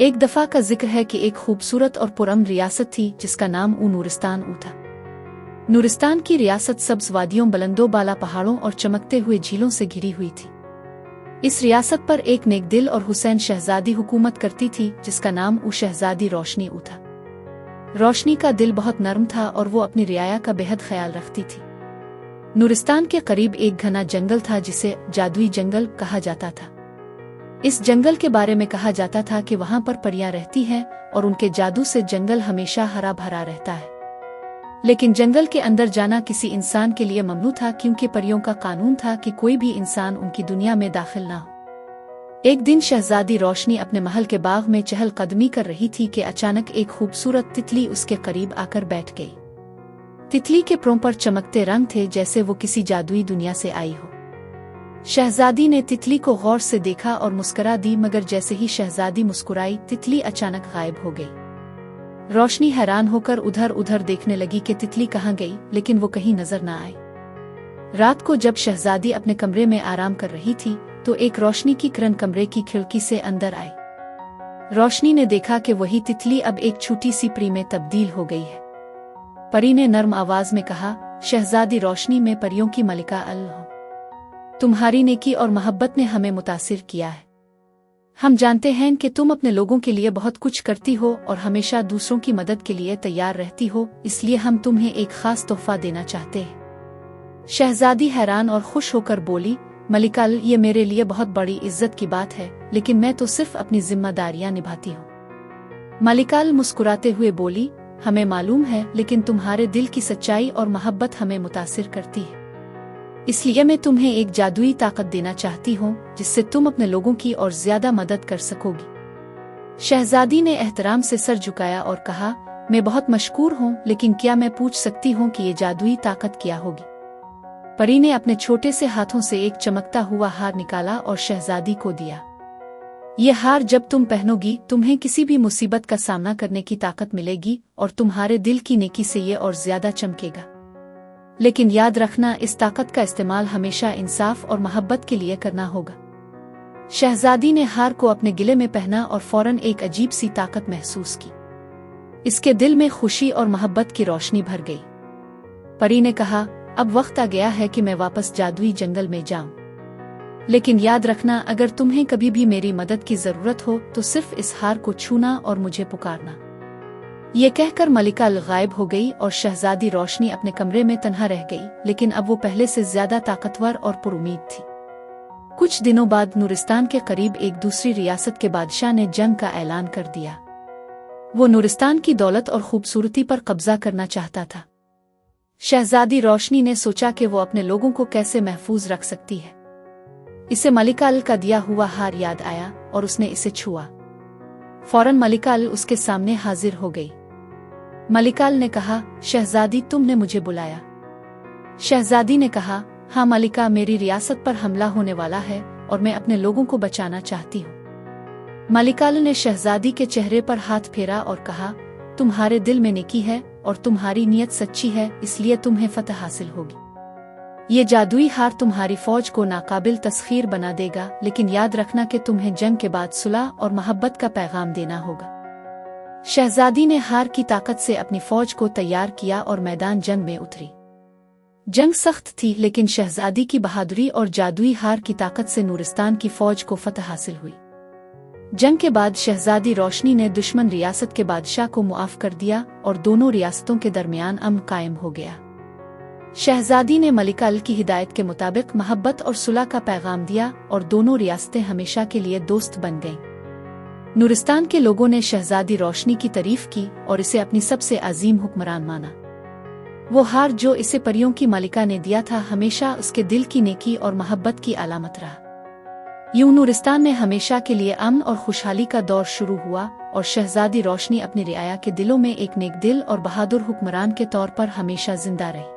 एक दफ़ा का जिक्र है कि एक खूबसूरत और पुरअमन रियासत थी जिसका नाम नूरिस्तान था। नूरिस्तान की रियासत सब्ज वादियों, बुलंदों बाला पहाड़ों और चमकते हुए झीलों से घिरी हुई थी। इस रियासत पर एक नेक दिल और हुसैन शहजादी हुकूमत करती थी जिसका नाम शहजादी रोशनी था। रोशनी का दिल बहुत नर्म था और वो अपनी रियाया का बेहद ख्याल रखती थी। नूरिस्तान के करीब एक घना जंगल था जिसे जादुई जंगल कहा जाता था। इस जंगल के बारे में कहा जाता था कि वहां पर परियां रहती हैं और उनके जादू से जंगल हमेशा हरा भरा रहता है। लेकिन जंगल के अंदर जाना किसी इंसान के लिए ममनू था, क्योंकि परियों का कानून था कि कोई भी इंसान उनकी दुनिया में दाखिल ना हो। एक दिन शहजादी रोशनी अपने महल के बाग में चहलकदमी कर रही थी कि अचानक एक खूबसूरत तितली उसके करीब आकर बैठ गई। तितली के प्रों पर चमकते रंग थे जैसे वो किसी जादुई दुनिया से आई हो। शहजादी ने तितली को गौर से देखा और मुस्कुरा दी, मगर जैसे ही शहजादी मुस्कुराई तितली अचानक गायब हो गई। रोशनी हैरान होकर उधर उधर देखने लगी कि तितली कहाँ गई, लेकिन वो कहीं नजर न आई। रात को जब शहजादी अपने कमरे में आराम कर रही थी तो एक रोशनी की किरण कमरे की खिड़की से अंदर आई। रोशनी ने देखा कि वही तितली अब एक छोटी सी परी में तब्दील हो गई है। परी ने नर्म आवाज में कहा, शहजादी रोशनी, मैं परियों की मलिका अल्लाह हूं। तुम्हारी नेकी और मोहब्बत ने हमें मुतासिर किया है। हम जानते हैं कि तुम अपने लोगों के लिए बहुत कुछ करती हो और हमेशा दूसरों की मदद के लिए तैयार रहती हो, इसलिए हम तुम्हें एक खास तोहफा देना चाहते हैं। शहजादी हैरान और खुश होकर बोली, मलिका, ये मेरे लिए बहुत बड़ी इज्जत की बात है, लेकिन मैं तो सिर्फ अपनी जिम्मेदारियां निभाती हूँ। मलिका मुस्कुराते हुए बोली, हमें मालूम है, लेकिन तुम्हारे दिल की सच्चाई और मोहब्बत हमें मुतासिर करती है। इसलिए मैं तुम्हें एक जादुई ताकत देना चाहती हूँ जिससे तुम अपने लोगों की और ज्यादा मदद कर सकोगी। शहजादी ने एहतराम से सर झुकाया और कहा, मैं बहुत मशकूर हूँ, लेकिन क्या मैं पूछ सकती हूँ कि ये जादुई ताकत क्या होगी? परी ने अपने छोटे से हाथों से एक चमकता हुआ हार निकाला और शहजादी को दिया। ये हार जब तुम पहनोगी तुम्हें किसी भी मुसीबत का सामना करने की ताकत मिलेगी और तुम्हारे दिल की नेकी से ये और ज्यादा चमकेगा। लेकिन याद रखना, इस ताकत का इस्तेमाल हमेशा इंसाफ और मोहब्बत के लिए करना होगा। शहजादी ने हार को अपने गिले में पहना और फौरन एक अजीब सी ताकत महसूस की। इसके दिल में खुशी और मोहब्बत की रोशनी भर गई। परी ने कहा, अब वक्त आ गया है कि मैं वापस जादुई जंगल में जाऊं। लेकिन याद रखना, अगर तुम्हें कभी भी मेरी मदद की जरूरत हो तो सिर्फ इस हार को छूना और मुझे पुकारना। ये कहकर मलिका गायब हो गई और शहजादी रोशनी अपने कमरे में तन्हा रह गई, लेकिन अब वो पहले से ज्यादा ताकतवर और पुरुमीद थी। कुछ दिनों बाद नूरिस्तान के करीब एक दूसरी रियासत के बादशाह ने जंग का ऐलान कर दिया। वो नूरिस्तान की दौलत और खूबसूरती पर कब्जा करना चाहता था। शहजादी रोशनी ने सोचा कि वो अपने लोगों को कैसे महफूज रख सकती है। इसे मलिका का दिया हुआ हार याद आया और उसने इसे छुआ। फौरन मलिका उसके सामने हाजिर हो गई। मलिका ने कहा, शहजादी, तुमने मुझे बुलाया? शहजादी ने कहा, हाँ मलिका, मेरी रियासत पर हमला होने वाला है और मैं अपने लोगों को बचाना चाहती हूँ। मलिका ने शहजादी के चेहरे पर हाथ फेरा और कहा, तुम्हारे दिल में नेकी है और तुम्हारी नीयत सच्ची है, इसलिए तुम्हें फतह हासिल होगी। ये जादुई हार तुम्हारी फौज को नाकाबिल तस्खीर बना देगा, लेकिन याद रखना कि तुम्हें जंग के बाद सुलह और मोहब्बत का पैगाम देना होगा। शहजादी ने हार की ताकत से अपनी फौज को तैयार किया और मैदान जंग में उतरी। जंग सख्त थी, लेकिन शहजादी की बहादुरी और जादुई हार की ताकत से नूरिस्तान की फौज को फतह हासिल हुई। जंग के बाद शहजादी रोशनी ने दुश्मन रियासत के बादशाह को मुआफ कर दिया और दोनों रियासतों के दरमियान अमन कायम हो गया। शहजादी ने मलिका की हिदायत के मुताबिक मोहब्बत और सुलह का पैगाम दिया और दोनों रियासतें हमेशा के लिए दोस्त बन गईं। नूरिस्तान के लोगों ने शहजादी रोशनी की तारीफ की और इसे अपनी सबसे अजीम हुक्मरान माना। वो हार जो इसे परियों की मलिका ने दिया था हमेशा उसके दिल की नेकी और मोहब्बत की अलामत रहा। यूं नूरिस्तान में हमेशा के लिए अमन और खुशहाली का दौर शुरू हुआ और शहजादी रोशनी अपनी रियाया के दिलों में एक नेक दिल और बहादुर हुक्मरान के तौर पर हमेशा जिंदा रही।